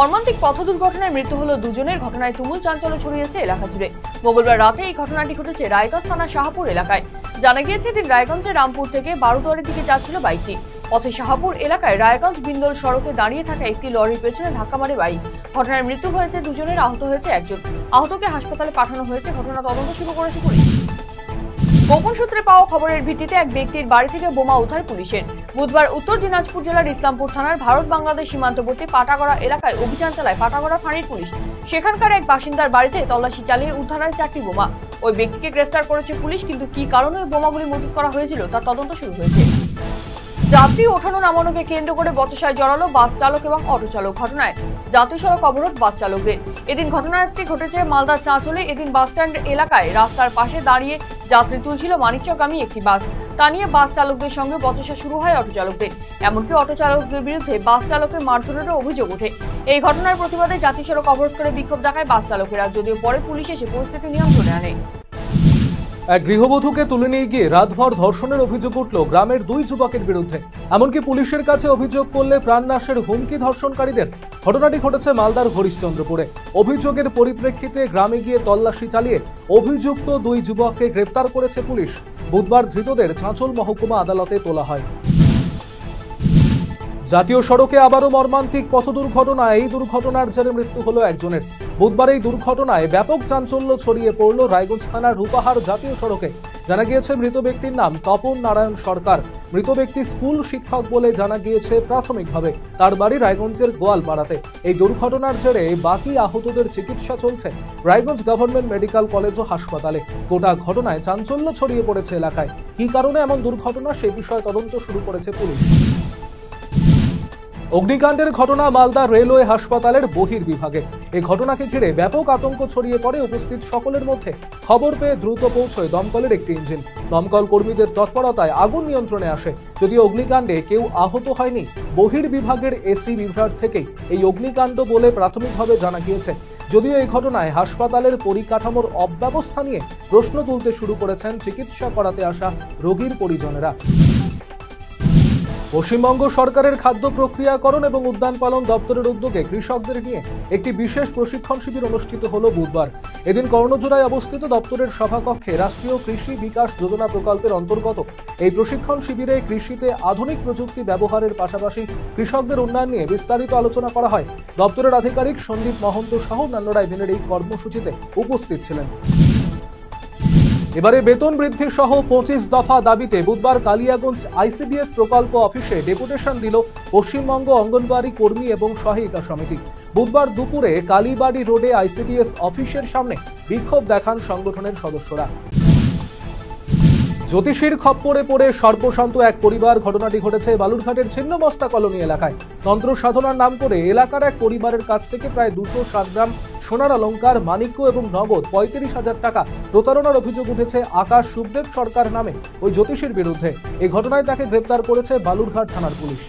মর্মান্তিক পথ দুর্ঘটনায় মৃত্যু হলো দুজনের। ঘটনায় তুমুল চাঞ্চল্য ছড়িয়েছে এলাকা জুড়ে। মঙ্গলবার রাতে এই ঘটনাটি ঘটেছে রায়গঞ্জ থানার শাহপুর এলাকায়। জানা গিয়েছে, দিন রায়গঞ্জের রামপুর থেকে বারুদুয়ারের দিকে যাচ্ছিল বাইকটি। পথে শাহপুর এলাকায় রায়গঞ্জ বিন্দল সড়কে দাঁড়িয়ে থাকা একটি লরির পেছনে ধাক্কা মারে বাইক। ঘটনায় মৃত্যু হয়েছে দুজনের, আহত হয়েছে একজন। আহতকে হাসপাতালে পাঠানো হয়েছে। ঘটনা তদন্ত শুরু করেছে পুলিশ। গোপন সূত্রে পাওয়া খবরের ভিত্তিতে এক ব্যক্তির বাড়ি থেকে বোমা উদ্ধার পুলিশের। বুধবার উত্তর দিনাজপুর জেলার ইসলামপুর থানার ভারত বাংলাদেশ সীমান্তবর্তী পাটাগড়া এলাকায় অভিযান চালায় পাটাগড়া ফাঁড়ির পুলিশ। সেখানকার এক বাসিন্দার বাড়িতে তল্লাশি চালিয়ে উদ্ধার হয় 4টি বোমা। ওই ব্যক্তিকে গ্রেফতার করেছে পুলিশ, কিন্তু কি কারণে ওই বোমাগুলি মজুত করা হয়েছিল তার তদন্ত শুরু হয়েছে। যাত্রী ওঠানো নামানোকে কেন্দ্র করে বচসায় জড়ালো বাস চালক এবং অটো চালক। ঘটনায় জাতীয় সড়ক অবরোধ বাস চালকদের। এদিন ঘটনাটি ঘটেছে মালদার চাঁচলে। এদিন বাস স্ট্যান্ড এলাকায় রাস্তার পাশে দাঁড়িয়ে যাত্রী তুলছিল মানিকচকগামী একটি বাস। তা নিয়ে বাস চালকদের সঙ্গে বচসা শুরু হয় অটো চালকদের। এমনকি অটো চালকদের বিরুদ্ধে বাস চালকের মারধরেরও অভিযোগ ওঠে। এই ঘটনার প্রতিবাদে জাতীয় সড়ক অবরোধ করে বিক্ষোভ দেখায় বাস চালকেরা, যদিও পরে পুলিশ এসে পরিস্থিতি নিয়ন্ত্রণে আনে। এক গৃহবধূকে তুলে নিয়ে গিয়ে রাতভর ধর্ষণের অভিযোগ উঠল গ্রামের 2 যুবকের বিরুদ্ধে। এমনকি পুলিশের কাছে অভিযোগ করলে প্রাণনাশের হুমকি ধর্ষণকারীদের। ঘটনাটি ঘটেছে মালদার হরিশ্চন্দ্রপুরে। অভিযোগের পরিপ্রেক্ষিতে গ্রামে গিয়ে তল্লাশি চালিয়ে অভিযুক্ত 2 যুবককে গ্রেপ্তার করেছে পুলিশ। বুধবার ধৃতদের চাঁচল মহকুমা আদালতে তোলা হয়। জাতীয় সড়কে আবারও মর্মান্তিক পথ দুর্ঘটনা। এই দুর্ঘটনার জেরে মৃত্যু হলো একজনের। বুধবার এই দুর্ঘটনায় ব্যাপক চাঞ্চল্য ছড়িয়ে পড়ল রায়গঞ্জ থানার রূপাহার জাতীয় সড়কে। জানা গিয়েছে, মৃত ব্যক্তির নাম তপন নারায়ণ সরকার। মৃত ব্যক্তি স্কুল শিক্ষক বলে জানা গিয়েছে প্রাথমিকভাবে। তার বাড়ি রায়গঞ্জের গোয়ালপাড়াতে। এই দুর্ঘটনার জেরে বাকি আহতদের চিকিৎসা চলছে রায়গঞ্জ গভর্নমেন্ট মেডিকেল কলেজ ও হাসপাতালে। গোটা ঘটনায় চাঞ্চল্য ছড়িয়ে পড়েছে এলাকায়। কী কারণে এমন দুর্ঘটনা সে বিষয়ে তদন্ত শুরু করেছে পুলিশ। অগ্নিকাণ্ডের ঘটনা মালদা রেলওয়ে হাসপাতালের বহির্বিভাগে। এই ঘটনাকে ঘিরে ব্যাপক আতঙ্ক ছড়িয়ে পড়ে উপস্থিত সকলের মধ্যে। খবর পেয়ে দ্রুত পৌঁছয় দমকলের একটি ইঞ্জিন। দমকল কর্মীদের তৎপরতায় আগুন নিয়ন্ত্রণে আসে। যদিও অগ্নিকাণ্ডে কেউ আহত হয়নি। বহির্বিভাগের এসি বিভাগ থেকেই এই অগ্নিকাণ্ড বলে প্রাথমিকভাবে জানা গিয়েছে। যদিও এই ঘটনায় হাসপাতালের পরিকাঠামোর অব্যবস্থা নিয়ে প্রশ্ন তুলতে শুরু করেছেন চিকিৎসা করাতে আসা রোগীর পরিজনেরা। পশ্চিমবঙ্গ সরকারের খাদ্য প্রক্রিয়াকরণ এবং উদ্যান পালন দপ্তরের উদ্যোগে কৃষকদের নিয়ে একটি বিশেষ প্রশিক্ষণ শিবির অনুষ্ঠিত হলো বুধবার। এদিন কর্ণজোড়ায় অবস্থিত দপ্তরের সভাকক্ষে রাষ্ট্রীয় কৃষি বিকাশ যোজনা প্রকল্পের অন্তর্গত এই প্রশিক্ষণ শিবিরে কৃষিতে আধুনিক প্রযুক্তি ব্যবহারের পাশাপাশি কৃষকদের উন্নয়ন নিয়ে বিস্তারিত আলোচনা করা হয়। দপ্তরের আধিকারিক সন্দীপ মহন্ত সহ অন্যান্যরা দিনের এই কর্মসূচিতে উপস্থিত ছিলেন। এবারে বেতন বৃদ্ধি সহ 25 দফা দাবিতে বুধবার কালিয়াগঞ্জ আইসিডিএস প্রকল্প অফিসে ডেপুটেশন দিল পশ্চিমবঙ্গ অঙ্গনওয়াড়ি কর্মী এবং সহায়িকা সমিতি। বুধবার দুপুরে কালীবাড়ি রোডে আইসিডিএস অফিসের সামনে বিক্ষোভ দেখান সংগঠনের সদস্যরা। জ্যোতিষীর খপ্পরে পড়ে সর্বশান্ত এক পরিবার। ঘটনাটি ঘটেছে বালুরঘাটের ছিন্নমস্তা কলোনি এলাকায়। তন্ত্র সাধনার নাম করে এলাকার এক পরিবারের কাছ থেকে প্রায় 207 গ্রাম সোনার অলংকার, মানিক্য এবং নগদ 35,000 টাকা প্রতারণার অভিযোগ উঠেছে আকাশ সুখদেব সরকার নামে ওই জ্যোতিষীর বিরুদ্ধে। এই ঘটনায় তাকে গ্রেপ্তার করেছে বালুরঘাট থানার পুলিশ।